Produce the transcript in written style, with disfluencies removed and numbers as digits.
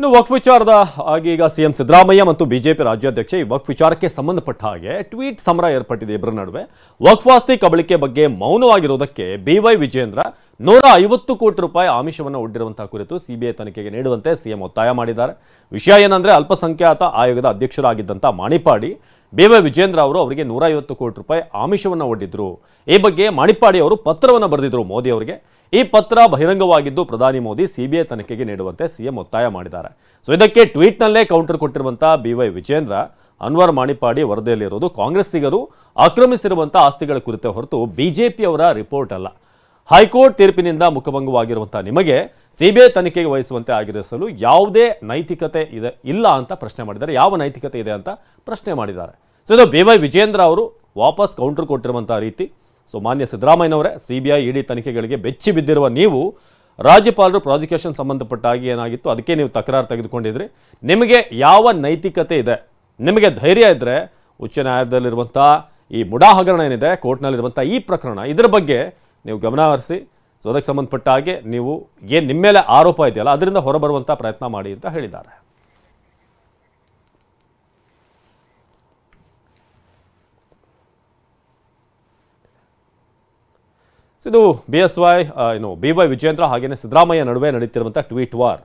ಇನ್ನು ವಕ್ಫ್ ವಿಚಾರದ ಹಾಗೆ ಈಗ ಸಿಎಂ ಸಿದ್ದರಾಮಯ್ಯ ಮತ್ತು ಬಿಜೆಪಿ ರಾಜ್ಯಾಧ್ಯಕ್ಷ ಈ ವಕ್ಫ್ ವಿಚಾರಕ್ಕೆ ಸಂಬಂಧಪಟ್ಟ ಹಾಗೆ ಟ್ವೀಟ್ ಸಮರ ಏರ್ಪಟ್ಟಿದೆ ಇಬ್ಬರ ನಡುವೆ. ವಕ್ಫ್ ಆಸ್ತಿ ಕಬಳಿಕೆ ಬಗ್ಗೆ ಮೌನವಾಗಿರುವುದಕ್ಕೆ ಬಿವೈ ವಿಜೇಂದ್ರ 150 ಕೋಟಿ ರೂಪಾಯಿ ಆಮಿಷವನ್ನು ಒಡ್ಡಿರುವಂತಹ ಕುರಿತು ಸಿಬಿಐ ತನಿಖೆಗೆ ನೀಡುವಂತೆ ಸಿಎಂ ಒತ್ತಾಯ ಮಾಡಿದ್ದಾರೆ. ವಿಷಯ ಏನಂದ್ರೆ ಅಲ್ಪಸಂಖ್ಯಾತ ಆಯೋಗದ ಅಧ್ಯಕ್ಷರಾಗಿದ್ದಂಥ ಮಾಣಿಪ್ಪಾಡಿ ಬಿವೈ ವಿಜೇಂದ್ರ ಅವರು ಅವರಿಗೆ 150 ಕೋಟಿ ರೂಪಾಯಿ ಆಮಿಷವನ್ನು ಒಡ್ಡಿದ್ರು. ಈ ಬಗ್ಗೆ ಮಾಣಿಪ್ಪಾಡಿ ಅವರು ಪತ್ರವನ್ನು ಬರೆದಿದ್ರು ಮೋದಿ ಅವರಿಗೆ. ಈ ಪತ್ರ ಬಹಿರಂಗವಾಗಿದ್ದು ಪ್ರಧಾನಿ ಮೋದಿ ಸಿಬಿಐ ತನಿಖೆಗೆ ನೀಡುವಂತೆ ಸಿಎಂ ಒತ್ತಾಯ ಮಾಡಿದ್ದಾರೆ. ಸೊ ಇದಕ್ಕೆ ಟ್ವೀಟ್ನಲ್ಲೇ ಕೌಂಟರ್ ಕೊಟ್ಟಿರುವಂತಹ ಬಿವೈ ವಿಜೇಂದ್ರ, ಅನ್ವರ್ ಮಾಣಿಪ್ಪಾಡಿ ವರದಿಯಲ್ಲಿರೋದು ಕಾಂಗ್ರೆಸ್ಸಿಗರು ಆಕ್ರಮಿಸಿರುವಂಥ ಆಸ್ತಿಗಳ ಕುರಿತೇ ಹೊರತು ಬಿಜೆಪಿಯವರ ರಿಪೋರ್ಟ್ ಅಲ್ಲ. ಹೈಕೋರ್ಟ್ ತೀರ್ಪಿನಿಂದ ಮುಖಭಂಗವಾಗಿರುವಂತಹ ನಿಮಗೆ ಸಿಬಿಐ ತನಿಖೆಗೆ ವಹಿಸುವಂತೆ ಆಗಿರಿಸಲು ಯಾವುದೇ ನೈತಿಕತೆ ಇಲ್ಲ ಅಂತ ಪ್ರಶ್ನೆ ಮಾಡಿದ್ದಾರೆ. ಯಾವ ನೈತಿಕತೆ ಇದೆ ಅಂತ ಪ್ರಶ್ನೆ ಮಾಡಿದ್ದಾರೆ. ಸೊ ಇದು ಬಿವೈ ವಿಜೇಂದ್ರ ಅವರು ವಾಪಸ್ ಕೌಂಟರ್ ಕೊಟ್ಟಿರುವಂತಹ ರೀತಿ. ಸೊ ಮಾನ್ಯ ಸಿದ್ದರಾಮಯ್ಯನವರೇ, ಸಿಬಿಐ ಇಡಿ ತನಿಖೆಗಳಿಗೆ ಬೆಚ್ಚಿ ಬಿದ್ದಿರುವ ನೀವು ರಾಜ್ಯಪಾಲರು ಪ್ರಾಸಿಕ್ಯೂಷನ್ ಸಂಬಂಧಪಟ್ಟಾಗಿ ಏನಾಗಿತ್ತು ಅದಕ್ಕೆ ನೀವು ತಕರಾರು ತೆಗೆದುಕೊಂಡಿದ್ರಿ. ನಿಮಗೆ ಯಾವ ನೈತಿಕತೆ ಇದೆ? ನಿಮಗೆ ಧೈರ್ಯ ಇದ್ದರೆ ಉಚ್ಚ ನ್ಯಾಯಾಲಯದಲ್ಲಿರುವಂಥ ಈ ಮುಡಾ ಹಗರಣ ಏನಿದೆ, ಕೋರ್ಟ್ನಲ್ಲಿರುವಂಥ ಈ ಪ್ರಕರಣ, ಇದರ ಬಗ್ಗೆ ನೀವು ಗಮನ ಹರಿಸಿ. ಸೊ ಅದಕ್ಕೆ ಸಂಬಂಧಪಟ್ಟ ಹಾಗೆ ನೀವು ಏನು ನಿಮ್ಮ ಮೇಲೆ ಆರೋಪ ಇದೆಯಲ್ಲ ಅದರಿಂದ ಹೊರಬರುವಂಥ ಪ್ರಯತ್ನ ಮಾಡಿ ಅಂತ ಹೇಳಿದ್ದಾರೆ. ಇದು BSY ಬಿವೈ ವಿಜೇಂದ್ರ ಹಾಗೇನೆ ಸಿದ್ದರಾಮಯ್ಯ ನಡುವೆ ನಡೀತಿರುವಂಥ ಟ್ವೀಟ್ ವಾರ್.